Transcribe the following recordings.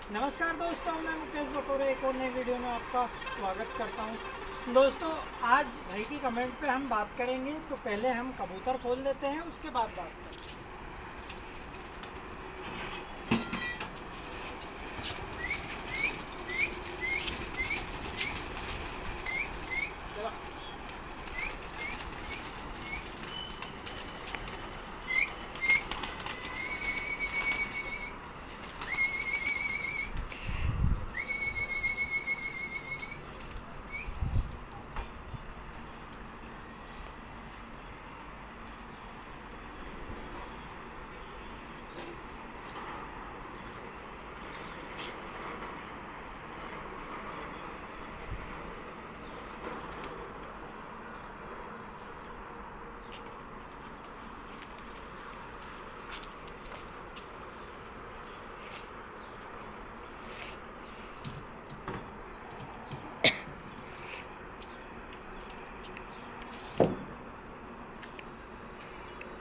नमस्कार दोस्तों, मैं मुकेश बकोरे एक और नई वीडियो में आपका स्वागत करता हूं। दोस्तों, आज भाई की कमेंट पे हम बात करेंगे। तो पहले हम कबूतर खोल लेते हैं, उसके बाद बात करेंगे। चलो।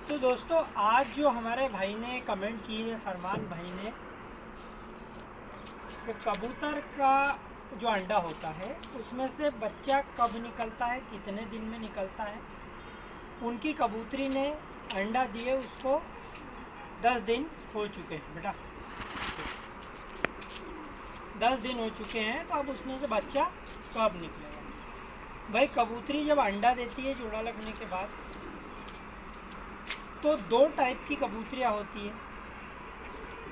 तो दोस्तों, आज जो हमारे भाई ने कमेंट की है, फरमान भाई ने, कि कबूतर का जो अंडा होता है उसमें से बच्चा कब निकलता है, कितने दिन में निकलता है। उनकी कबूतरी ने अंडा दिए, उसको 10 दिन हो चुके हैं बेटा। 10 दिन हो चुके हैं, तो अब उसमें से बच्चा कब निकलेगा। भाई, कबूतरी जब अंडा देती है जोड़ा लगने के बाद, तो 2 टाइप की कबूतरियाँ होती है,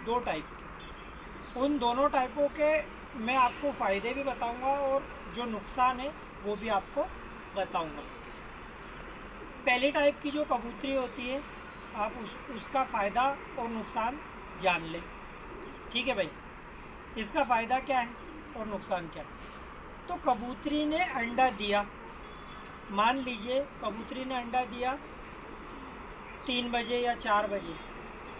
2 टाइप की। उन दोनों टाइपों के मैं आपको फ़ायदे भी बताऊंगा और जो नुकसान है वो भी आपको बताऊंगा। पहली टाइप की जो कबूतरी होती है, आप उसका फ़ायदा और नुकसान जान लें। ठीक है भाई, इसका फ़ायदा क्या है और नुकसान क्या है। तो कबूतरी ने अंडा दिया, मान लीजिए कबूतरी ने अंडा दिया 3 बजे या 4 बजे,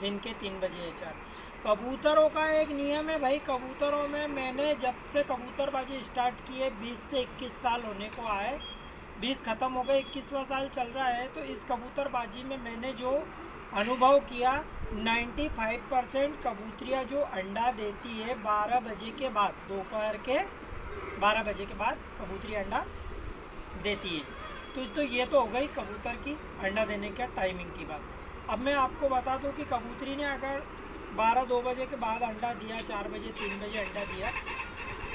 दिन के 3 बजे या 4। कबूतरों का एक नियम है भाई, कबूतरों में मैंने जब से कबूतरबाजी स्टार्ट की है 20 से 21 साल होने को आए, 20 ख़त्म हो गए, 21वां साल चल रहा है। तो इस कबूतरबाजी में मैंने जो अनुभव किया, 95% कबूतरियाँ जो अंडा देती है 12 बजे के बाद, दोपहर के 12 बजे के बाद कबूतरी अंडा देती है। तो ये तो हो गई कबूतर की अंडा देने का टाइमिंग की बात। अब मैं आपको बता दूं कि कबूतरी ने अगर 12-2 बजे के बाद अंडा दिया, 4 बजे 3 बजे अंडा दिया,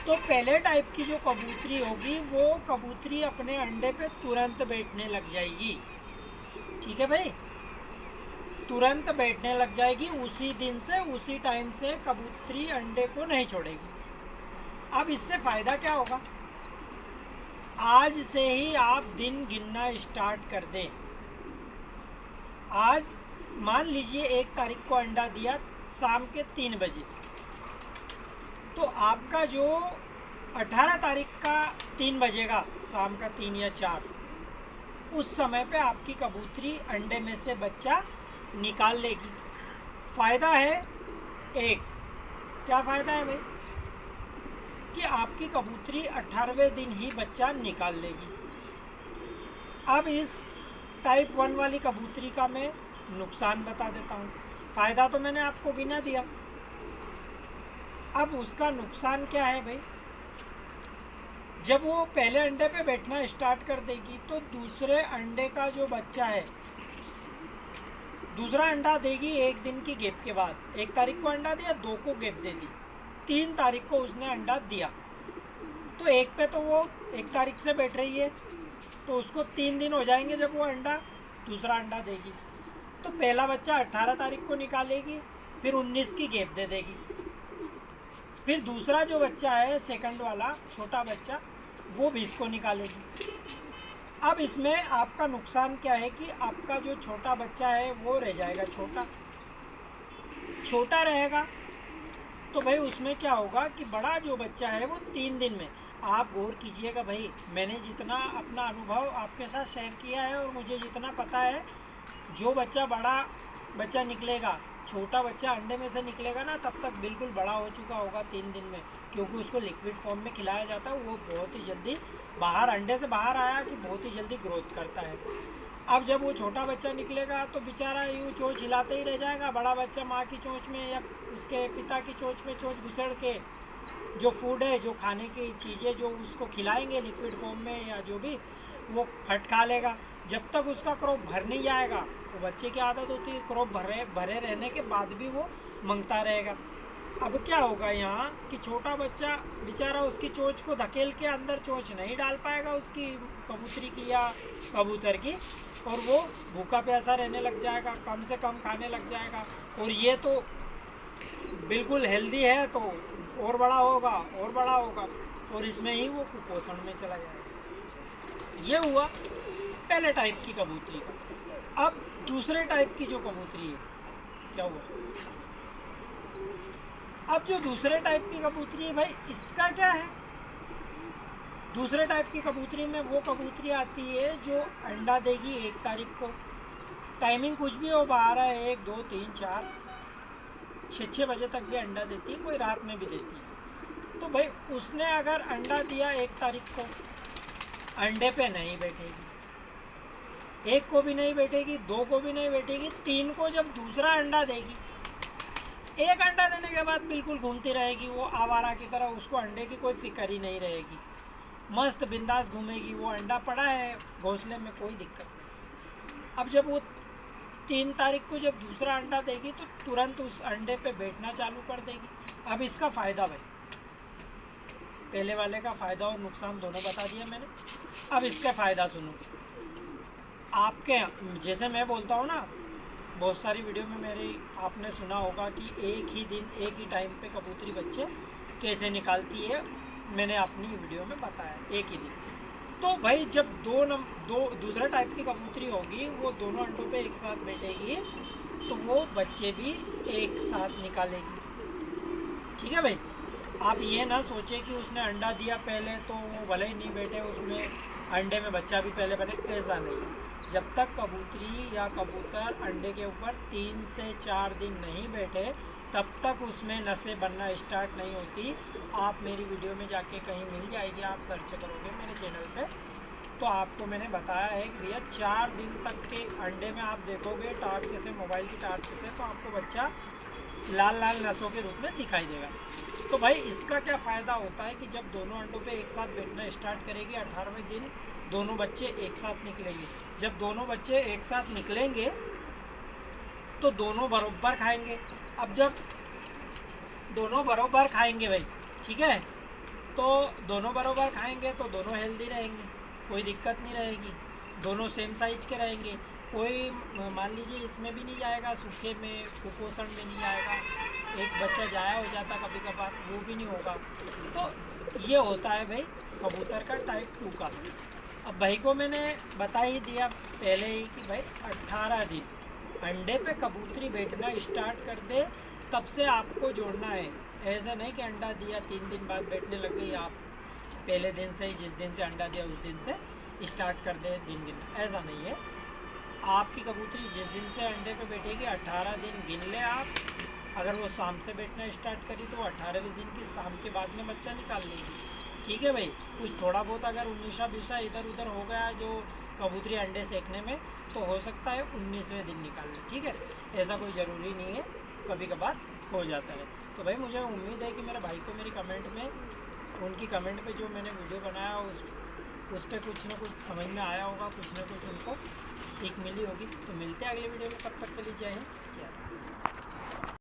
तो पहले टाइप की जो कबूतरी होगी वो कबूतरी अपने अंडे पे तुरंत बैठने लग जाएगी। ठीक है भाई, तुरंत बैठने लग जाएगी। उसी दिन से, उसी टाइम से कबूतरी अंडे को नहीं छोड़ेगी। अब इससे फ़ायदा क्या होगा, आज से ही आप दिन गिनना स्टार्ट कर दें। आज मान लीजिए 1 तारीख को अंडा दिया शाम के 3 बजे, तो आपका जो 18 तारीख का 3 बजेगा, शाम का 3 या 4, उस समय पे आपकी कबूतरी अंडे में से बच्चा निकाल लेगी। फ़ायदा है एक, क्या फ़ायदा है भाई, कि आपकी कबूतरी 18वें दिन ही बच्चा निकाल लेगी। अब इस टाइप 1 वाली कबूतरी का मैं नुकसान बता देता हूँ। फ़ायदा तो मैंने आपको गिना दिया, अब उसका नुकसान क्या है भाई। जब वो पहले अंडे पे बैठना स्टार्ट कर देगी, तो दूसरे अंडे का जो बच्चा है, दूसरा अंडा देगी 1 दिन की गैप के बाद। 1 तारीख को अंडा दिया, 2 को गैप दे दी, 3 तारीख को उसने अंडा दिया, तो 1 पे तो वो 1 तारीख से बैठ रही है, तो उसको 3 दिन हो जाएंगे जब वो अंडा दूसरा अंडा देगी। तो पहला बच्चा 18 तारीख को निकालेगी, फिर 19 की गैप दे देगी, फिर दूसरा जो बच्चा है सेकंड वाला छोटा बच्चा, वो 20 को निकालेगी। अब इसमें आपका नुकसान क्या है कि आपका जो छोटा बच्चा है वो रह जाएगा, छोटा रहेगा। तो भाई उसमें क्या होगा कि बड़ा जो बच्चा है वो 3 दिन में, आप गौर कीजिएगा भाई, मैंने जितना अपना अनुभव आपके साथ शेयर किया है और मुझे जितना पता है, जो बड़ा बच्चा निकलेगा, छोटा बच्चा अंडे में से निकलेगा ना, तब तक बिल्कुल बड़ा हो चुका होगा 3 दिन में, क्योंकि उसको लिक्विड फॉर्म में खिलाया जाता है। वो बहुत ही जल्दी बाहर, अंडे से बाहर आया कि बहुत ही जल्दी ग्रोथ करता है। अब जब वो छोटा बच्चा निकलेगा तो बेचारा यूँ चोंच हिलाते ही रह जाएगा, बड़ा बच्चा माँ की चोंच में या उसके पिता की चोंच में चोंच घुसड़ के जो फूड है, जो खाने की चीज़ें जो उसको खिलाएंगे लिक्विड फॉर्म में या जो भी, वो फट खा लेगा। जब तक उसका क्रॉप भर नहीं जाएगा, वो बच्चे की आदत होती है क्रॉप भरे रहने के बाद भी वो मांगता रहेगा। अब क्या होगा यहाँ कि छोटा बच्चा बेचारा उसकी चोंच को धकेल के अंदर चोंच नहीं डाल पाएगा उसकी कबूतरी की या कबूतर की, और वो भूखा प्यासा रहने लग जाएगा, कम से कम खाने लग जाएगा। और ये तो बिल्कुल हेल्दी है तो और बड़ा होगा और बड़ा होगा, और इसमें ही वो कुपोषण में चला जाएगा। ये हुआ पहले टाइप की कबूतरी का। अब दूसरे टाइप की जो कबूतरी है क्या हुआ, अब जो दूसरे टाइप की कबूतरी है भाई, इसका क्या है। दूसरे टाइप की कबूतरी में वो कबूतरी आती है जो अंडा देगी 1 तारीख को, टाइमिंग कुछ भी हो, 12, 1, 2, 3, 4, 6 बजे तक भी अंडा देती है, कोई रात में भी देती है। तो भाई उसने अगर अंडा दिया 1 तारीख को, अंडे पे नहीं बैठेगी, 1 को भी नहीं बैठेगी, 2 को भी नहीं बैठेगी, 3 को जब दूसरा अंडा देगी, 1 अंडा देने के बाद बिल्कुल घूमती रहेगी वो आवारा की तरह, उसको अंडे की कोई फिक्र ही नहीं रहेगी, मस्त बिंदास घूमेगी। वो अंडा पड़ा है घोंसले में, कोई दिक्कत नहीं। अब जब वो 3 तारीख को जब दूसरा अंडा देगी तो तुरंत उस अंडे पे बैठना चालू कर देगी। अब इसका फ़ायदा भाई, पहले वाले का फ़ायदा और नुकसान दोनों बता दिया मैंने। अब इसका फ़ायदा सुनो। आपके जैसे मैं बोलता हूँ ना, बहुत सारी वीडियो में मेरी आपने सुना होगा कि एक ही दिन एक ही टाइम पे कबूतरी बच्चे कैसे निकालती है, मैंने अपनी वीडियो में बताया एक ही दिन। तो भाई जब दूसरा टाइप की कबूतरी होगी, वो दोनों अंडों पे एक साथ बैठेगी तो वो बच्चे भी एक साथ निकालेगी। ठीक है भाई, आप ये ना सोचे कि उसने अंडा दिया पहले तो वो भले ही नहीं बैठे उसमें अंडे में बच्चा भी पहले बने, ऐसा नहीं। जब तक कबूतरी या कबूतर अंडे के ऊपर 3 से 4 दिन नहीं बैठे तब तक उसमें नसें बनना स्टार्ट नहीं होती। आप मेरी वीडियो में जाके कहीं मिल जाएगी, आप सर्च करोगे मेरे चैनल पे तो आपको मैंने बताया है कि भैया 4 दिन तक के अंडे में आप देखोगे टार्च से, मोबाइल की टार्च से, तो आपको बच्चा लाल लाल नसों के रूप में दिखाई देगा। तो भाई इसका क्या फ़ायदा होता है कि जब दोनों अंडों पे एक साथ बैठना स्टार्ट करेगी, 18वें दिन दोनों बच्चे एक साथ निकलेंगे। जब दोनों बच्चे एक साथ निकलेंगे तो दोनों बराबर खाएंगे। अब जब दोनों बराबर खाएंगे भाई, ठीक है, तो दोनों बराबर खाएंगे तो दोनों हेल्दी रहेंगे, कोई दिक्कत नहीं रहेगी, दोनों सेम साइज के रहेंगे। कोई मान लीजिए इसमें भी नहीं जाएगा, सूखे में कुपोषण में नहीं जाएगा, एक बच्चा जाया हो जाता कभी कभार, वो भी नहीं होगा। तो ये होता है भाई कबूतर का टाइप 2 का। अब भाई को मैंने बता ही दिया पहले ही कि भाई 18 दिन अंडे पे कबूतरी बैठना स्टार्ट कर दे तब से आपको जोड़ना है। ऐसा नहीं कि अंडा दिया 3 दिन बाद बैठने लग गई, आप पहले दिन से ही, जिस दिन से अंडा दिया उस दिन से स्टार्ट कर दे दिन, ऐसा नहीं है। आपकी कबूतरी जिस दिन से अंडे पे बैठेगी 18 दिन गिन ले आप। अगर वो शाम से बैठना स्टार्ट करी तो 18वें दिन की शाम के बाद में बच्चा निकाल लेगी। ठीक है भाई, कुछ थोड़ा बहुत अगर 19 इधर उधर हो गया जो कबूतरी अंडे सेकने में, तो हो सकता है 19वें दिन निकाल ले। ठीक है, ऐसा कोई ज़रूरी नहीं है, कभी कभार हो जाता है। तो भाई मुझे उम्मीद है कि मेरे भाई को मेरी कमेंट में, उनकी कमेंट पे जो मैंने वीडियो बनाया उस पर कुछ ना कुछ समझ में आया होगा, कुछ ना कुछ उनको सीख मिली होगी। तो मिलते हैं अगले वीडियो में, तब तक के लिए जय हिंद, जय भारत।